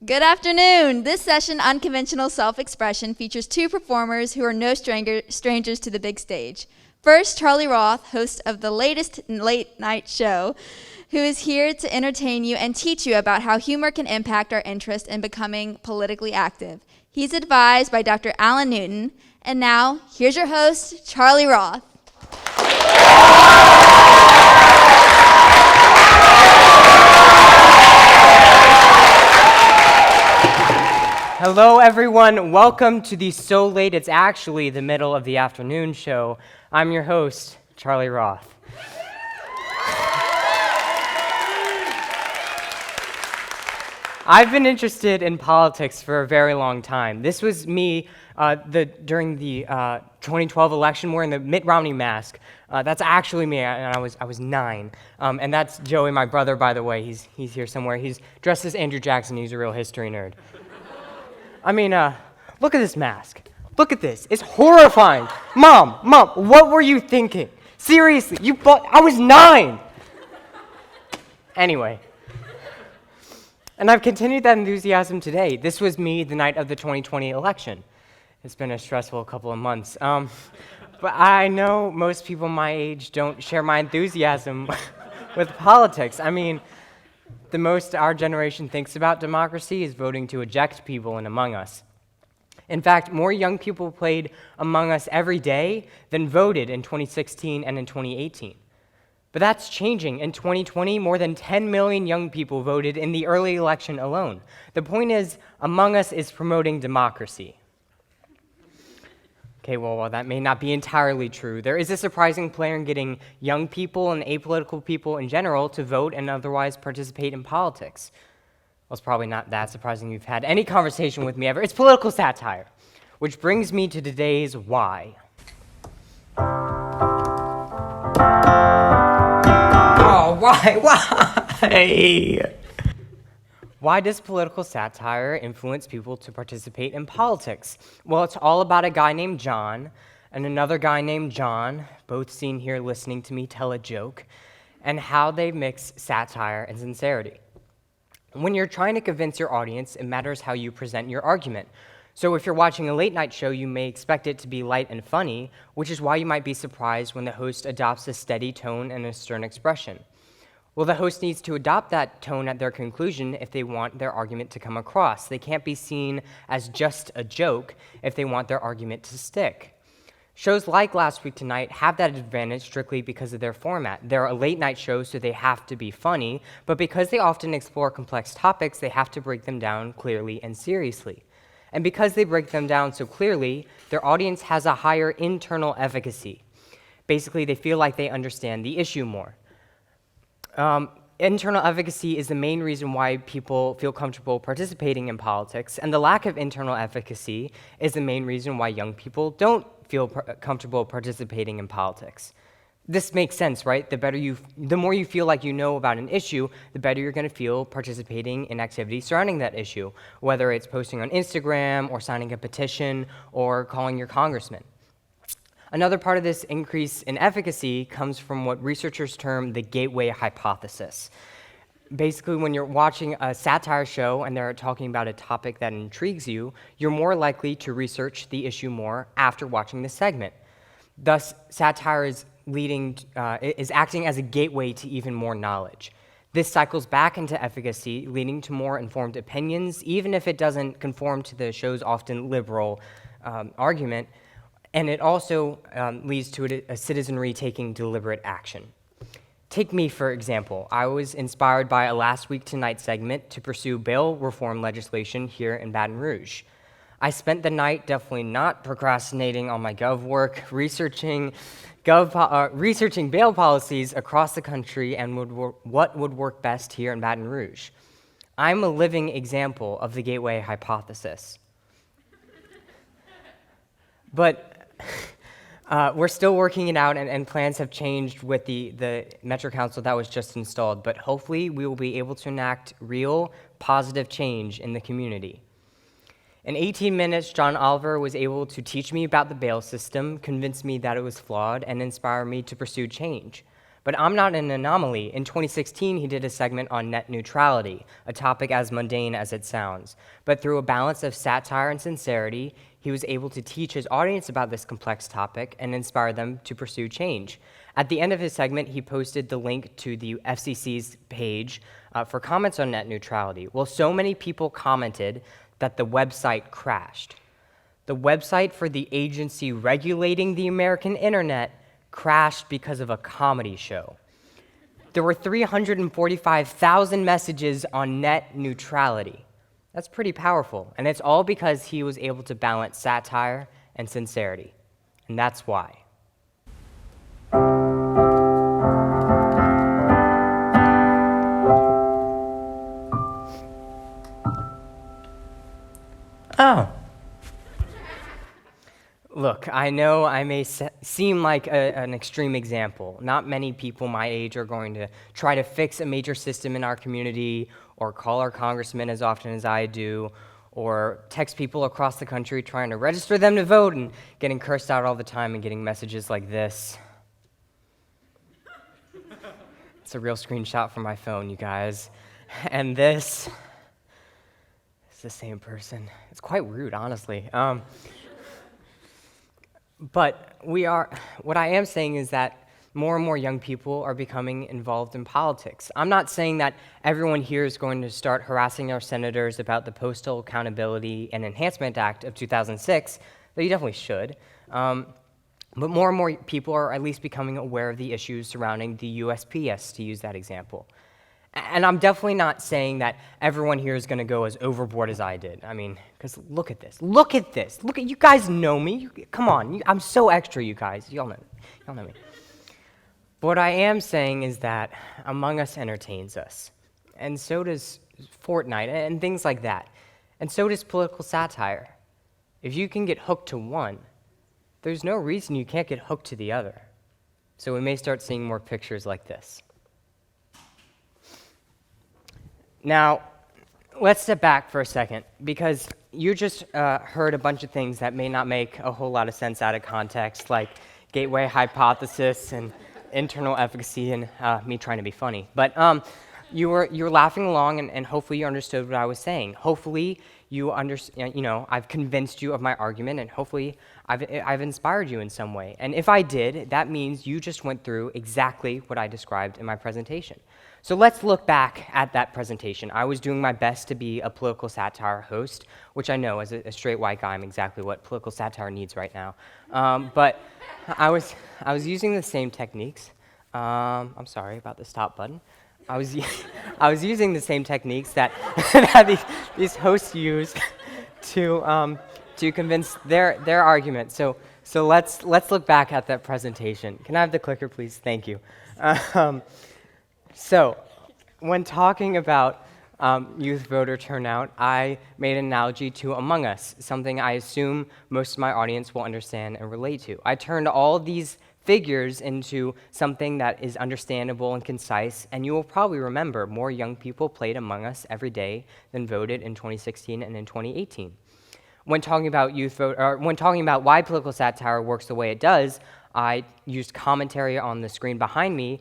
Good afternoon. This session, Unconventional Self-Expression, features two performers who are no strangers to the big stage. First, Charlie Roth, host of the latest late night show, who is here to entertain you and teach you about how humor can impact our interest in becoming politically active. He's advised by Dr. Alan Newton. And now, here's your host, Charlie Roth. Hello, everyone. Welcome to the So Late It's Actually the Middle of the Afternoon show. I'm your host, Charlie Roth. I've been interested in politics for a very long time. This was me during the 2012 election wearing the Mitt Romney mask. That's actually me, and I was 9. And that's Joey, my brother, by the way. He's here somewhere. He's dressed as Andrew Jackson. He's a real history nerd. I mean, look at this mask. Look at this. It's horrifying. Mom, what were you thinking? Seriously, I was 9. Anyway. And I've continued that enthusiasm today. This was me the night of the 2020 election. It's been a stressful couple of months. But I know most people my age don't share my enthusiasm with politics. I mean, the most our generation thinks about democracy is voting to eject people in Among Us. In fact, more young people played Among Us every day than voted in 2016 and in 2018. But that's changing. In 2020, more than 10 million young people voted in the early election alone. The point is, Among Us is promoting democracy. Okay, well, while that may not be entirely true, there is a surprising play in getting young people and apolitical people in general to vote and otherwise participate in politics. Well, it's probably not that surprising you've had any conversation with me ever. It's political satire, which brings me to today's why. Oh, why? Why does political satire influence people to participate in politics? Well, it's all about a guy named John and another guy named John, both seen here listening to me tell a joke, and how they mix satire and sincerity. When you're trying to convince your audience, it matters how you present your argument. So if you're watching a late night show, you may expect it to be light and funny, which is why you might be surprised when the host adopts a steady tone and a stern expression. Well, the host needs to adopt that tone at their conclusion if they want their argument to come across. They can't be seen as just a joke if they want their argument to stick. Shows like Last Week Tonight have that advantage strictly because of their format. They're a late-night show, so they have to be funny, but because they often explore complex topics, they have to break them down clearly and seriously. And because they break them down so clearly, their audience has a higher internal efficacy. Basically, they feel like they understand the issue more. Internal efficacy is the main reason why people feel comfortable participating in politics, and the lack of internal efficacy is the main reason why young people don't feel comfortable participating in politics. This makes sense, right? The more you feel like you know about an issue, the better you're going to feel participating in activities surrounding that issue, whether it's posting on Instagram or signing a petition or calling your congressman. Another part of this increase in efficacy comes from what researchers term the gateway hypothesis. Basically, when you're watching a satire show and they're talking about a topic that intrigues you, you're more likely to research the issue more after watching the segment. Thus, satire is acting as a gateway to even more knowledge. This cycles back into efficacy, leading to more informed opinions, even if it doesn't conform to the show's often liberal argument. And it also leads to a citizenry taking deliberate action. Take me, for example. I was inspired by a Last Week Tonight segment to pursue bail reform legislation here in Baton Rouge. I spent the night definitely not procrastinating on my gov work, researching bail policies across the country and what would work best here in Baton Rouge. I'm a living example of the gateway hypothesis. But we're still working it out, and plans have changed with the Metro Council that was just installed, but hopefully we will be able to enact real, positive change in the community. In 18 minutes, John Oliver was able to teach me about the bail system, convince me that it was flawed, and inspire me to pursue change. But I'm not an anomaly. In 2016, he did a segment on net neutrality, a topic as mundane as it sounds. But through a balance of satire and sincerity, he was able to teach his audience about this complex topic and inspire them to pursue change. At the end of his segment, he posted the link to the FCC's page for comments on net neutrality. Well, so many people commented that the website crashed. The website for the agency regulating the American internet crashed because of a comedy show. There were 345,000 messages on net neutrality. That's pretty powerful, and it's all because he was able to balance satire and sincerity, and that's why. Oh. Look, I know I may seem like an extreme example. Not many people my age are going to try to fix a major system in our community, or call our congressman as often as I do, or text people across the country trying to register them to vote and getting cursed out all the time and getting messages like this. It's a real screenshot from my phone, you guys. And this is the same person. It's quite rude, honestly. But what I am saying is that more and more young people are becoming involved in politics. I'm not saying that everyone here is going to start harassing our senators about the Postal Accountability and Enhancement Act of 2006, though you definitely should. But more and more people are at least becoming aware of the issues surrounding the USPS, to use that example. And I'm definitely not saying that everyone here is going to go as overboard as I did. I mean, because look at this. Look at this. Look at, you guys know me. Come on. I'm so extra, you guys. Y'all know me. But what I am saying is that Among Us entertains us. And so does Fortnite and things like that. And so does political satire. If you can get hooked to one, there's no reason you can't get hooked to the other. So we may start seeing more pictures like this. Now, let's step back for a second, because you just heard a bunch of things that may not make a whole lot of sense out of context, like gateway hypothesis and internal efficacy and me trying to be funny. But you were laughing along, and hopefully you understood what I was saying. Hopefully I've convinced you of my argument, and hopefully I've inspired you in some way. And if I did, that means you just went through exactly what I described in my presentation. So let's look back at that presentation. I was doing my best to be a political satire host, which I know as a straight white guy, I'm exactly what political satire needs right now. But I was using the same techniques. I'm sorry about the stop button. I was using the same techniques that these hosts use to convince their argument. So let's look back at that presentation. Can I have the clicker, please? Thank you. So, when talking about youth voter turnout, I made an analogy to Among Us, something I assume most of my audience will understand and relate to. I turned all of these figures into something that is understandable and concise, and you will probably remember more young people played Among Us every day than voted in 2016 and in 2018. When talking about when talking about why political satire works the way it does, I used commentary on the screen behind me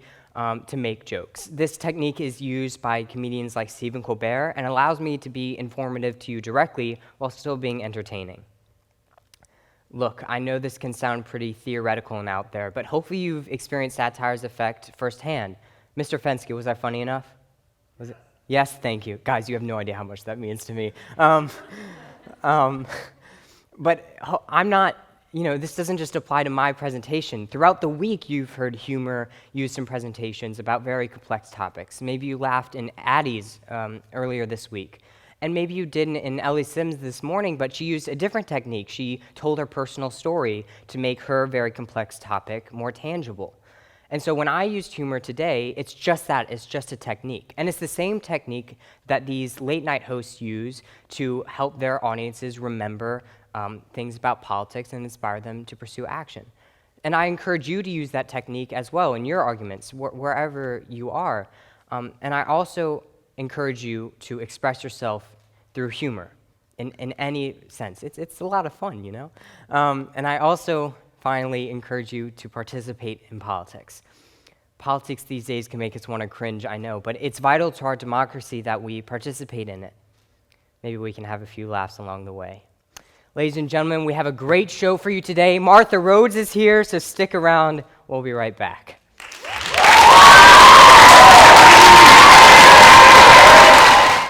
to make jokes. This technique is used by comedians like Stephen Colbert and allows me to be informative to you directly while still being entertaining. Look, I know this can sound pretty theoretical and out there, but hopefully you've experienced satire's effect firsthand. Mr. Fensky, was I funny enough? Was it? Yes, thank you. Guys, you have no idea how much that means to me. But I'm not, this doesn't just apply to my presentation. Throughout the week, you've heard humor used in presentations about very complex topics. Maybe you laughed in Addie's earlier this week. And maybe you didn't in Ellie Sims this morning, but she used a different technique. She told her personal story to make her very complex topic more tangible. And so when I used humor today, it's just that, it's just a technique. And it's the same technique that these late night hosts use to help their audiences remember things about politics and inspire them to pursue action. And I encourage you to use that technique as well in your arguments, wherever you are. And I also encourage you to express yourself through humor in any sense. It's a lot of fun, And I also finally encourage you to participate in politics. Politics these days can make us want to cringe, I know, but it's vital to our democracy that we participate in it. Maybe we can have a few laughs along the way. Ladies and gentlemen, we have a great show for you today. Martha Rhodes is here, so stick around. We'll be right back.